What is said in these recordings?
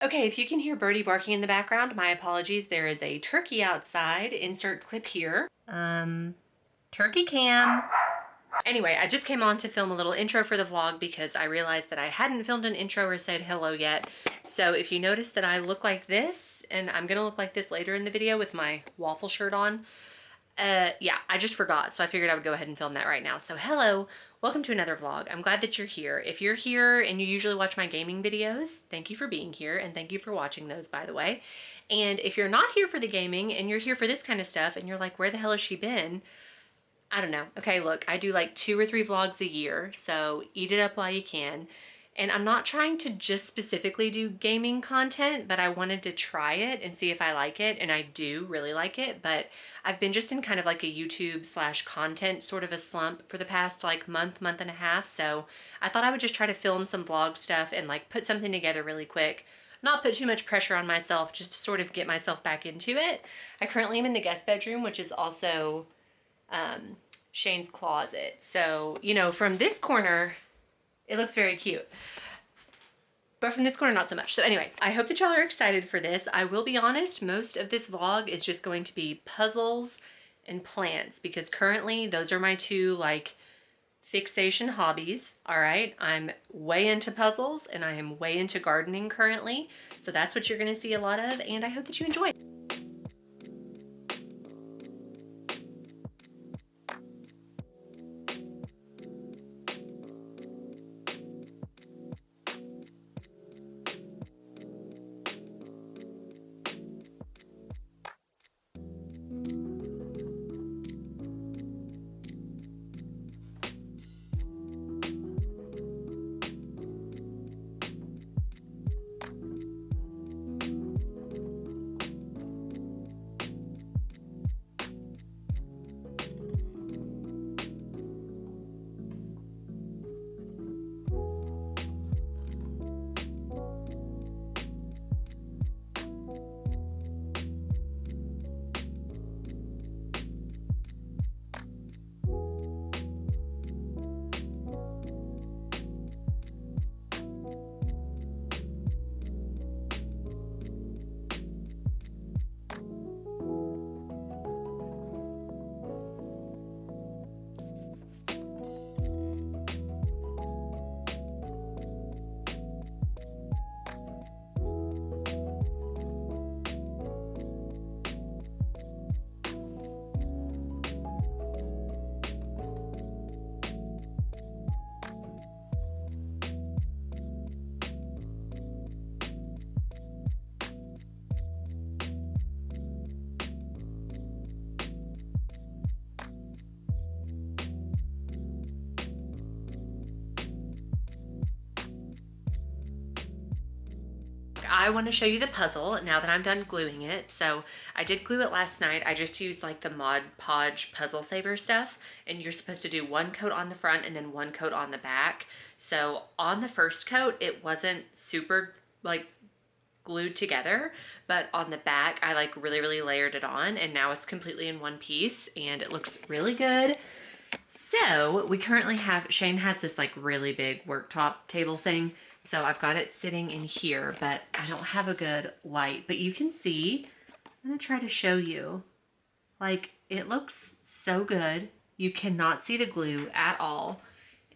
Okay, if you can hear Birdie barking in the background, my apologies. There is a turkey outside. Insert clip here. Turkey cam. Anyway, I just came on to film a little intro for the vlog because I realized that I hadn't filmed an intro or said hello yet. So if you notice that I look like this, and I'm gonna look like this later in the video with my waffle shirt on, yeah, I just forgot. So I figured I would go ahead and film that right now. So hello, welcome to another vlog. I'm glad that you're here. If you're here and you usually watch my gaming videos, thank you for being here and thank you for watching those, by the way. And if you're not here for the gaming and you're here for this kind of stuff and you're like, where the hell has she been? I don't know. Okay, look, I do like 2 or 3 vlogs a year, so eat it up while you can. And I'm not trying to just specifically do gaming content, but I wanted to try it and see if I like it, and I do really like it, but I've been just in kind of like a YouTube slash content sort of a slump for the past like month and a half, so I thought I would just try to film some vlog stuff and like put something together really quick. Not put too much pressure on myself, just to sort of get myself back into it. I currently am in the guest bedroom, which is also Shane's closet. So, you know, from this corner, it looks very cute. But from this corner, not so much. So anyway, I hope that y'all are excited for this. I will be honest, most of this vlog is just going to be puzzles and plants because currently those are my 2 like fixation hobbies. All right, I'm way into puzzles and I am way into gardening currently. So that's what you're gonna see a lot of, and I hope that you enjoy. I want to show you the puzzle now that I'm done gluing it. So I did glue it last night. I just used like the Mod Podge Puzzle Saver stuff, and you're supposed to do 1 coat on the front and then 1 coat on the back. So on the first coat, it wasn't super like glued together, but on the back, I like really layered it on, and now it's completely in one piece and it looks really good. So we currently have, Shane has this like really big worktop table thing. So I've got it sitting in here, but I don't have a good light, but you can see, I'm gonna try to show you, like it looks so good. You cannot see the glue at all.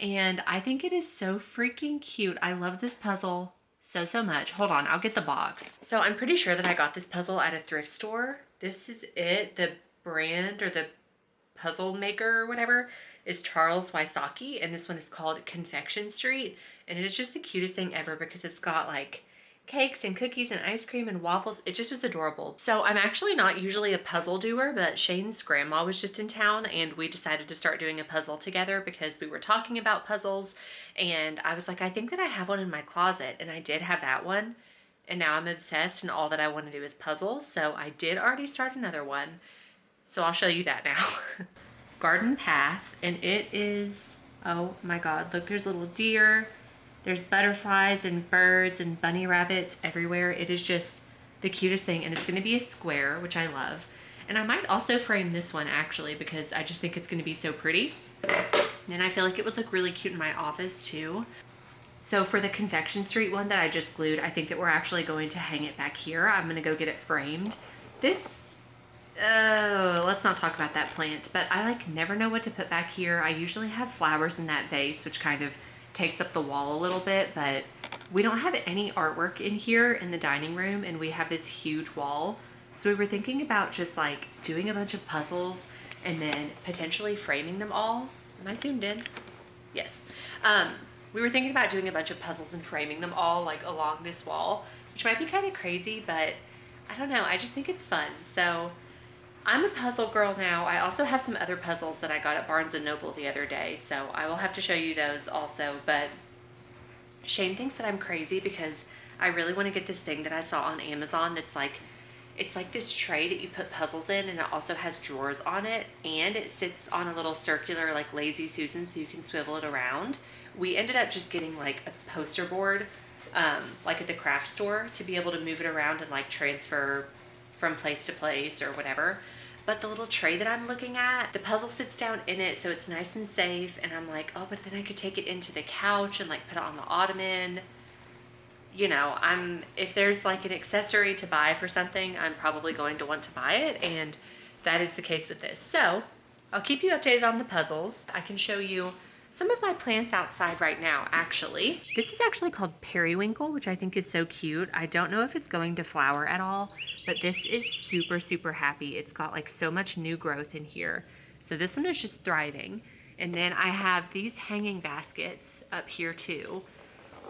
And I think it is so freaking cute. I love this puzzle so much. Hold on, I'll get the box. So I'm pretty sure that I got this puzzle at a thrift store. This is it, the brand or the puzzle maker or whatever is Charles Wysocki, and this one is called Confection Street, and it is just the cutest thing ever because it's got like cakes and cookies and ice cream and waffles. It just was adorable. So I'm actually not usually a puzzle doer, but Shane's grandma was just in town and we decided to start doing a puzzle together because we were talking about puzzles, and I was like, I think that I have one in my closet, and I did have that one, and now I'm obsessed and all that I want to do is puzzles. So I did already start another one. So I'll show you that now. Garden path, and it is, oh my god, look, there's little deer, there's butterflies and birds and bunny rabbits everywhere. It is just the cutest thing, and it's going to be a square, which I love. And I might also frame this one actually because I just think it's going to be so pretty, and I feel like it would look really cute in my office too. So for the Confection Street one that I just glued, I think that we're actually going to hang it back here. I'm gonna go get it framed. This, let's not talk about that plant, but I like never know what to put back here. I usually have flowers in that vase, which kind of takes up the wall a little bit, but we don't have any artwork in here in the dining room, and we have this huge wall. So we were thinking about just like doing a bunch of puzzles and then potentially framing them all. Am I zoomed in? Yes. We were thinking about doing a bunch of puzzles and framing them all like along this wall, which might be kind of crazy, but I don't know. I just think it's fun. So I'm a puzzle girl now. I also have some other puzzles that I got at Barnes & Noble the other day, so I will have to show you those also. But Shane thinks that I'm crazy because I really want to get this thing that I saw on Amazon that's like, it's like this tray that you put puzzles in, and it also has drawers on it, and it sits on a little circular like Lazy Susan so you can swivel it around. We ended up just getting like a poster board like at the craft store to be able to move it around and like transfer from place to place or whatever. But the little tray that I'm looking at, the puzzle sits down in it, so it's nice and safe. And I'm like, oh, but then I could take it into the couch and like put it on the ottoman. You know, if there's like an accessory to buy for something, I'm probably going to want to buy it. And that is the case with this. So I'll keep you updated on the puzzles. I can show you some of my plants outside right now, actually. This is actually called periwinkle, which I think is so cute. I don't know if it's going to flower at all, but this is super, super happy. It's got like so much new growth in here. So this one is just thriving. And then I have these hanging baskets up here too.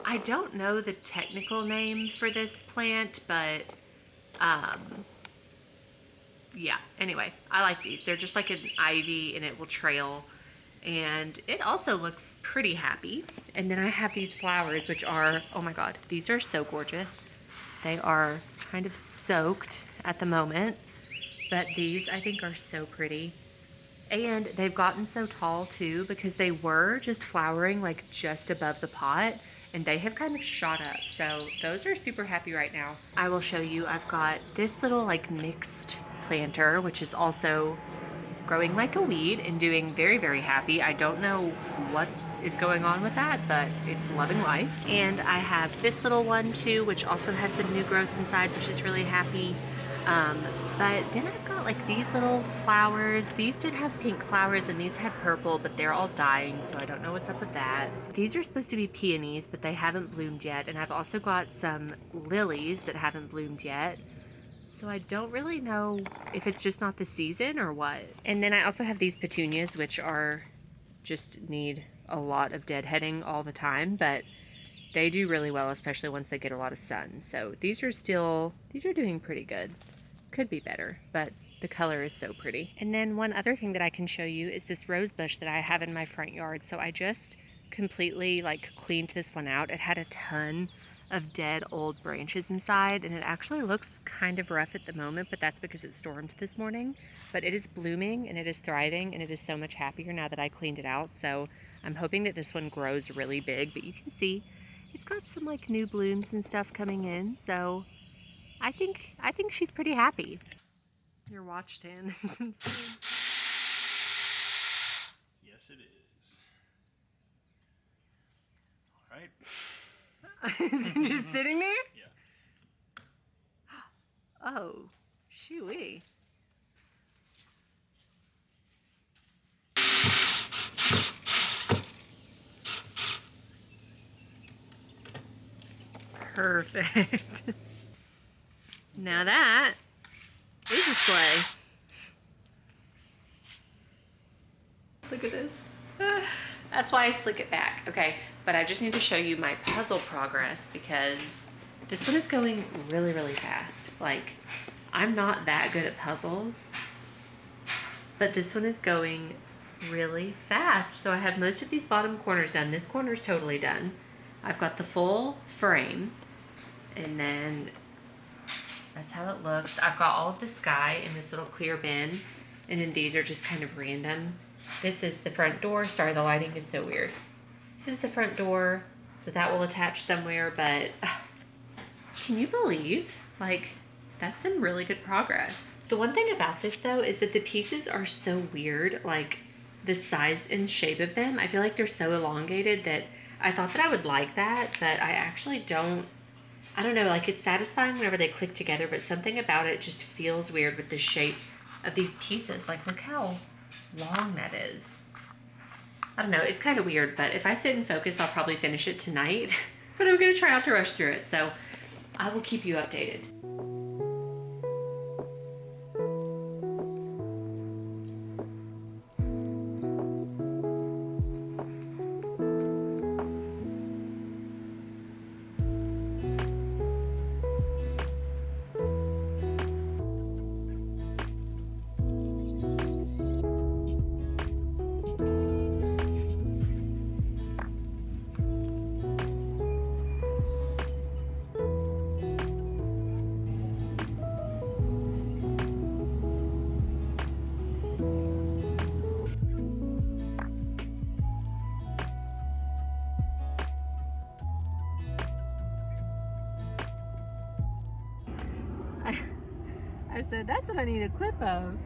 I don't know the technical name for this plant, but yeah, anyway, I like these. They're just like an ivy and it will trail. And it also looks pretty happy. And then I have these flowers, which are, oh my God, these are so gorgeous. They are kind of soaked at the moment, but these I think are so pretty. And they've gotten so tall too, because they were just flowering like just above the pot, and they have kind of shot up. So those are super happy right now. I will show you, I've got this little like mixed planter, which is also growing like a weed and doing very, very happy. I don't know what is going on with that, but it's loving life. And I have this little one too, which also has some new growth inside, which is really happy. But then I've got like these little flowers. These did have pink flowers and these had purple, but they're all dying, so I don't know what's up with that. These are supposed to be peonies, but they haven't bloomed yet. And I've also got some lilies that haven't bloomed yet. So I don't really know if it's just not the season or what. And then I also have these petunias, which are just need a lot of deadheading all the time, but they do really well, especially once they get a lot of sun. So these are doing pretty good. Could be better, but the color is so pretty. And then one other thing that I can show you is this rose bush that I have in my front yard. So I just completely like cleaned this one out. It had a ton of dead old branches inside, and it actually looks kind of rough at the moment, but that's because it stormed this morning. But it is blooming and it is thriving, and it is so much happier now that I cleaned it out. So I'm hoping that this one grows really big, but you can see it's got some like new blooms and stuff coming in. So I think she's pretty happy. Your watch stand is insane. Yes, it is. All right. Is it just sitting there? Yeah. Oh, shoo-wee. Perfect. Now that is a sleigh. Look at this. That's why I slick it back. Okay, but I just need to show you my puzzle progress because this one is going really, really fast. Like, I'm not that good at puzzles, but this one is going really fast. So I have most of these bottom corners done. This corner's totally done. I've got the full frame, and then that's how it looks. I've got all of the sky in this little clear bin, and then these are just kind of random. This is the front door. Sorry, the lighting is so weird. This is the front door, so that will attach somewhere, but can you believe? Like, that's some really good progress. The one thing about this, though, is that the pieces are so weird. Like, the size and shape of them, I feel like they're so elongated that I thought that I would like that, but I actually don't. I don't know, like it's satisfying whenever they click together, but something about it just feels weird with the shape of these pieces. Like, look how long that is. I don't know, it's kind of weird, but if I sit and focus, I'll probably finish it tonight. But I'm gonna try not to rush through it, so I will keep you updated. I said, that's what I need a clip of.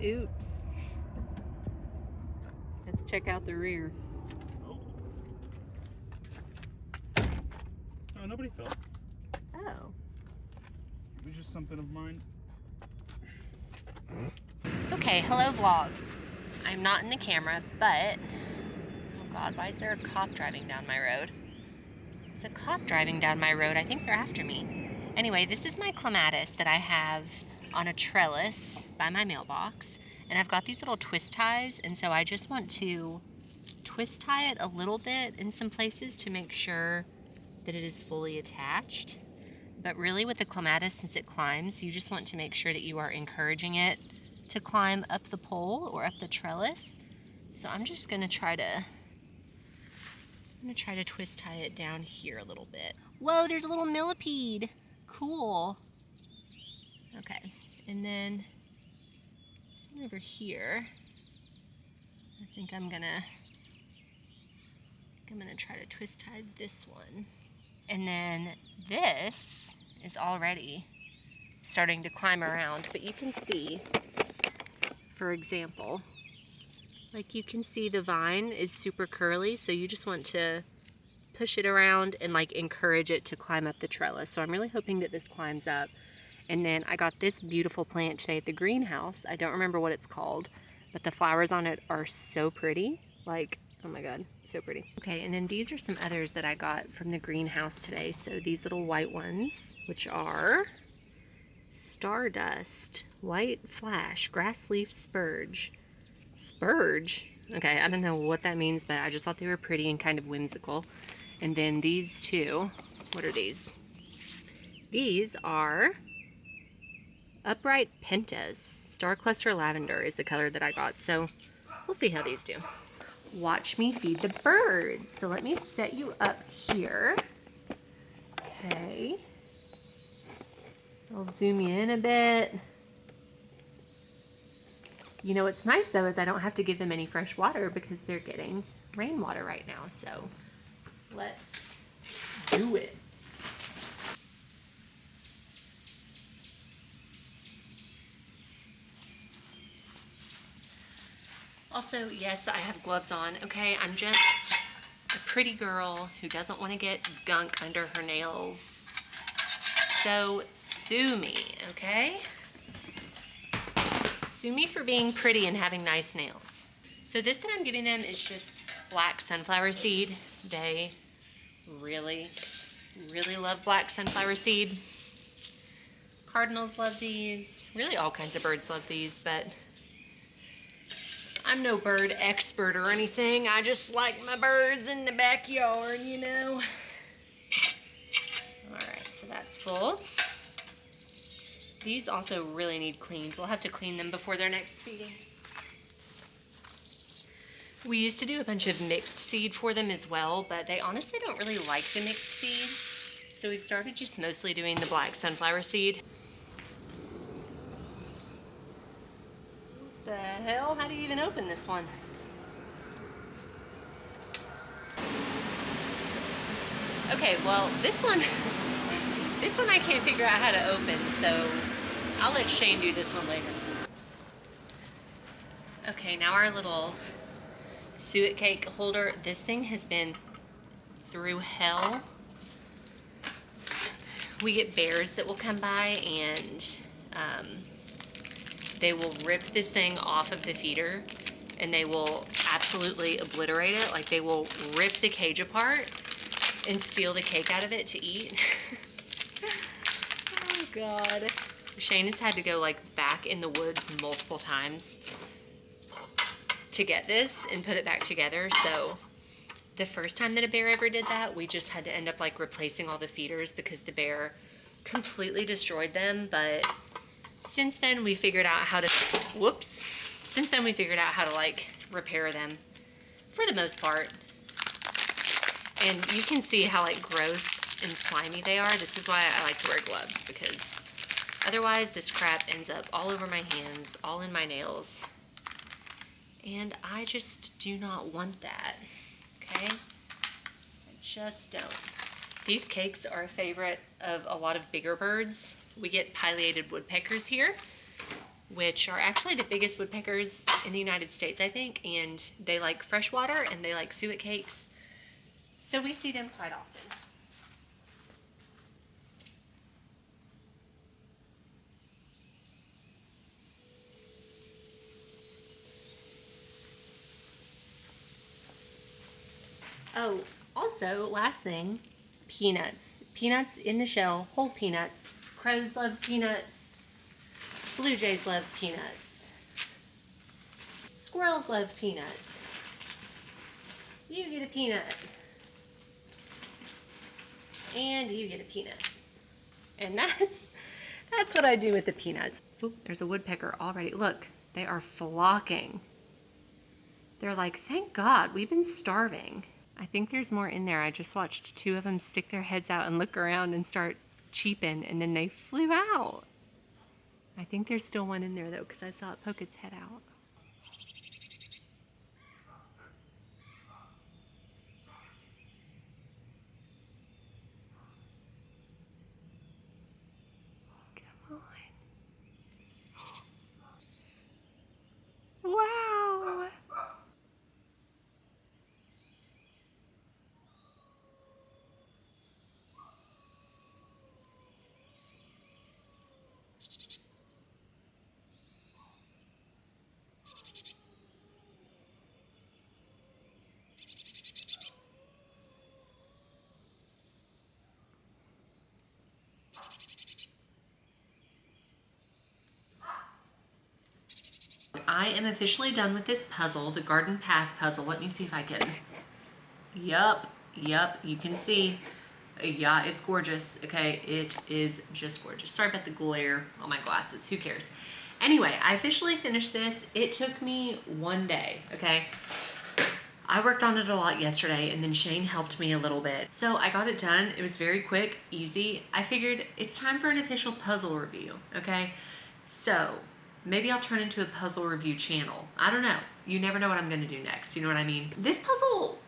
Oops. Let's check out the rear. Oh, nobody fell. Oh. It was just something of mine. Okay, hello vlog. I'm not in the camera, but, oh God, why is there a cop driving down my road? There's a cop driving down my road. I think they're after me. Anyway, this is my clematis that I have on a trellis by my mailbox. And I've got these little twist ties, and so I just want to twist tie it a little bit in some places to make sure that it is fully attached. But really with the clematis, since it climbs, you just want to make sure that you are encouraging it to climb up the pole or up the trellis. So I'm just gonna try to twist tie it down here a little bit. Whoa, there's a little millipede. Cool. Okay, and then this one over here, I think I'm gonna try to twist tie this one. And then this is already starting to climb around, but you can see, for example, like you can see the vine is super curly, so you just want to push it around and like encourage it to climb up the trellis. So I'm really hoping that this climbs up. And then I got this beautiful plant today at the greenhouse. I don't remember what it's called, but the flowers on it are so pretty. Like, oh my God, so pretty. Okay, and then these are some others that I got from the greenhouse today. So these little white ones, which are Stardust, White Flash, Grass Leaf Spurge. Spurge? Okay, I don't know what that means, but I just thought they were pretty and kind of whimsical. And then these two, what are these? These are Upright Pentas. Star Cluster Lavender is the color that I got, so we'll see how these do. Watch me feed the birds. So let me set you up here. Okay. I'll zoom you in a bit. You know what's nice though is I don't have to give them any fresh water because they're getting rainwater right now, so let's do it. Also, yes, I have gloves on, okay? I'm just a pretty girl who doesn't want to get gunk under her nails. So sue me, okay? Sue me for being pretty and having nice nails. So this that I'm giving them is just black sunflower seed. They really, really love black sunflower seed. Cardinals love these. Really all kinds of birds love these, but I'm no bird expert or anything. I just like my birds in the backyard, you know. All right, so that's full. These also really need cleaned. We'll have to clean them before their next feeding. We used to do a bunch of mixed seed for them as well, but they honestly don't really like the mixed seed. So we've started just mostly doing the black sunflower seed. The hell? How do you even open this one? Okay, well, this one I can't figure out how to open, so I'll let Shane do this one later. Okay, now our little suet cake holder. This thing has been through hell. We get bears that will come by and they will rip this thing off of the feeder and they will absolutely obliterate it. Like they will rip the cage apart and steal the cake out of it to eat. Oh God. Shane has had to go like back in the woods multiple times to get this and put it back together. So the first time that a bear ever did that, we just had to end up like replacing all the feeders because the bear completely destroyed them. But since then we figured out how to, since then we figured out how to like repair them for the most part. And you can see how like gross and slimy they are. This is why I like to wear gloves, because otherwise this crap ends up all over my hands, all in my nails. And I just do not want that, okay? I just don't. These cakes are a favorite of a lot of bigger birds. We get pileated woodpeckers here, which are actually the biggest woodpeckers in the United States, I think, and they like fresh water and they like suet cakes. So we see them quite often. Oh, also, last thing, peanuts. Peanuts in the shell, whole peanuts. Crows love peanuts. Blue jays love peanuts. Squirrels love peanuts. You get a peanut. And you get a peanut. And that's what I do with the peanuts. Oop, there's a woodpecker already. Look, they are flocking. They're like, thank God, we've been starving. I think there's more in there. I just watched two of them stick their heads out and look around and start cheeping, and then they flew out. I think there's still one in there though, because I saw it poke its head out. Come on. Wow. I am officially done with this puzzle, the garden path puzzle. Let me see if I can. Yup, you can see. Yeah, it's gorgeous. Okay, it is just gorgeous. Sorry about the glare on my glasses. Who cares? Anyway, I officially finished this. It took me one day, okay? I worked on it a lot yesterday, and then Shane helped me a little bit. So I got it done. It was very quick, easy. I figured it's time for an official puzzle review, okay? So maybe I'll turn into a puzzle review channel. I don't know. You never know what I'm gonna do next. You know what I mean? This puzzle,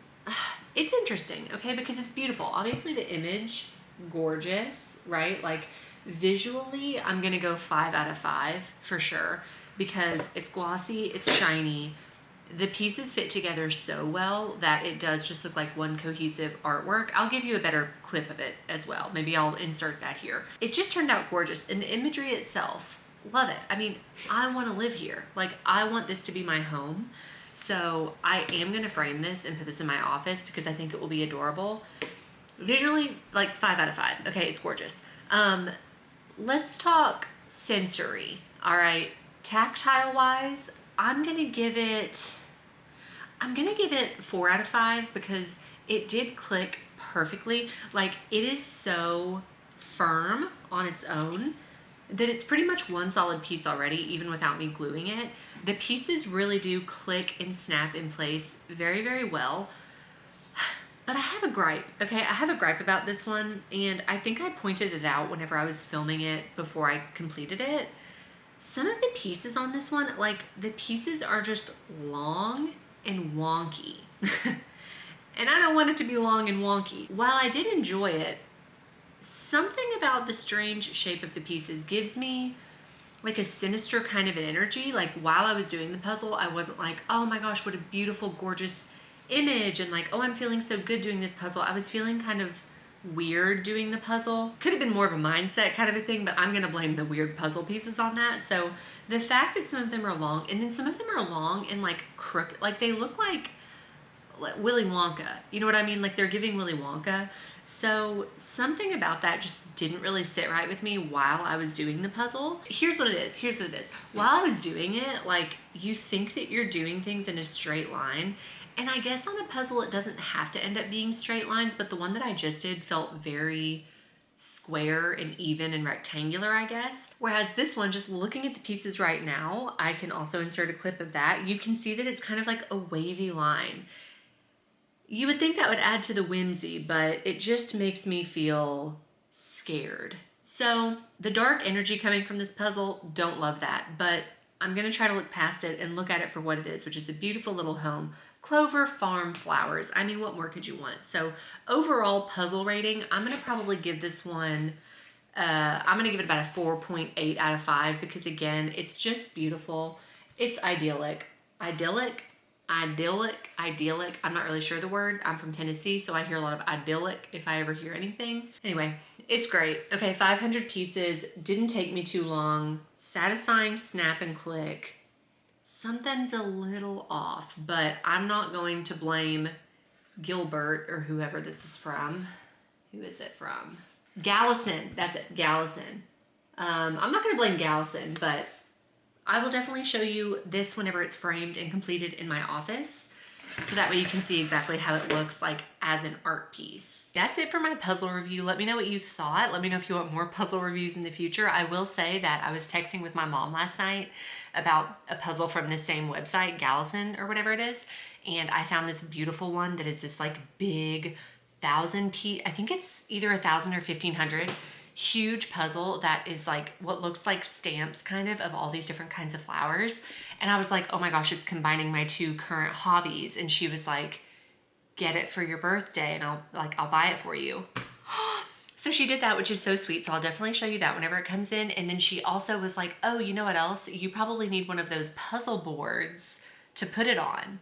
it's interesting, okay? Because it's beautiful. Obviously the image, gorgeous, right? Like visually, I'm gonna go 5 out of 5 for sure, because it's glossy, it's shiny. The pieces fit together so well that it does just look like one cohesive artwork. I'll give you a better clip of it as well. Maybe I'll insert that here. It just turned out gorgeous, and the imagery itself, love it. I mean, I want to live here. Like, I want this to be my home. So I am going to frame this and put this in my office because I think it will be adorable. Visually, like 5 out of 5. Okay, it's gorgeous. Let's talk sensory. All right, tactile wise, I'm gonna give it 4 out of 5 because it did click perfectly. Like, it is so firm on its own that it's pretty much one solid piece already, even without me gluing it. The pieces really do click and snap in place very, very well. But I have a gripe, okay? I have a gripe about this one, and I think I pointed it out whenever I was filming it before I completed it. Some of the pieces on this one, like, the pieces are just long and wonky. And I don't want it to be long and wonky. While I did enjoy it, something about the strange shape of the pieces gives me like a sinister kind of an energy. Like while I was doing the puzzle, I wasn't like, oh my gosh, what a beautiful, gorgeous image, and like, oh, I'm feeling so good doing this puzzle. I was feeling kind of weird doing the puzzle. Could have been more of a mindset kind of a thing, but I'm gonna blame the weird puzzle pieces on that. So the fact that some of them are long, and then some of them are long and like crooked, like they look like Willy Wonka. You know what I mean? Like they're giving Willy Wonka. So something about that just didn't really sit right with me while I was doing the puzzle. Here's what it is. Here's what it is. While I was doing it, like you think that you're doing things in a straight line. And I guess on a puzzle, it doesn't have to end up being straight lines, but the one that I just did felt very square and even and rectangular, I guess. Whereas this one, just looking at the pieces right now, I can also insert a clip of that. You can see that it's kind of like a wavy line. You would think that would add to the whimsy, but it just makes me feel scared. So the dark energy coming from this puzzle, don't love that, but I'm gonna try to look past it and look at it for what it is, which is a beautiful little home. Clover Farm flowers. I mean, what more could you want? So overall puzzle rating, I'm gonna probably give this one, I'm gonna give it about a 4.8 out of 5 because again, it's just beautiful. It's idyllic. Idyllic. I'm not really sure the word. I'm from Tennessee, so I hear a lot of idyllic if I ever hear anything. Anyway, it's great. Okay, 500 pieces. Didn't take me too long. Satisfying snap and click. Something's a little off, but I'm not going to blame Gilbert or whoever this is from. Who is it from? Gallison. That's it, Gallison. I'm not going to blame Gallison, but I will definitely show you this whenever it's framed and completed in my office. So that way you can see exactly how it looks like as an art piece. That's it for my puzzle review. Let me know what you thought. Let me know if you want more puzzle reviews in the future. I will say that I was texting with my mom last night about a puzzle from the same website, Gallison or whatever it is. And I found this beautiful one that is this like big 1,000 piece, I think it's either 1,000 or 1,500. Huge puzzle that is like what looks like stamps kind of all these different kinds of flowers. And I was like, oh my gosh, it's combining my two current hobbies. And she was like, get it for your birthday and I'll buy it for you. So she did that, which is so sweet. So I'll definitely show you that whenever it comes in. And then she also was like, oh, you know what else? You probably need one of those puzzle boards to put it on.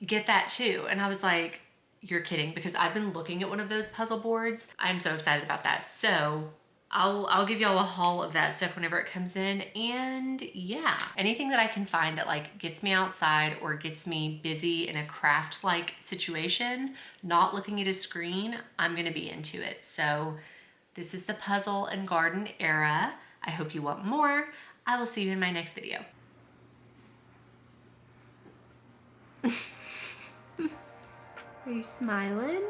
Get that too. And I was like, you're kidding, because I've been looking at one of those puzzle boards. I'm so excited about that. So I'll give y'all a haul of that stuff whenever it comes in. And yeah, anything that I can find that like gets me outside or gets me busy in a craft-like situation, not looking at a screen, I'm gonna be into it. So this is the puzzle and garden era. I hope you want more. I will see you in my next video. Are you smiling?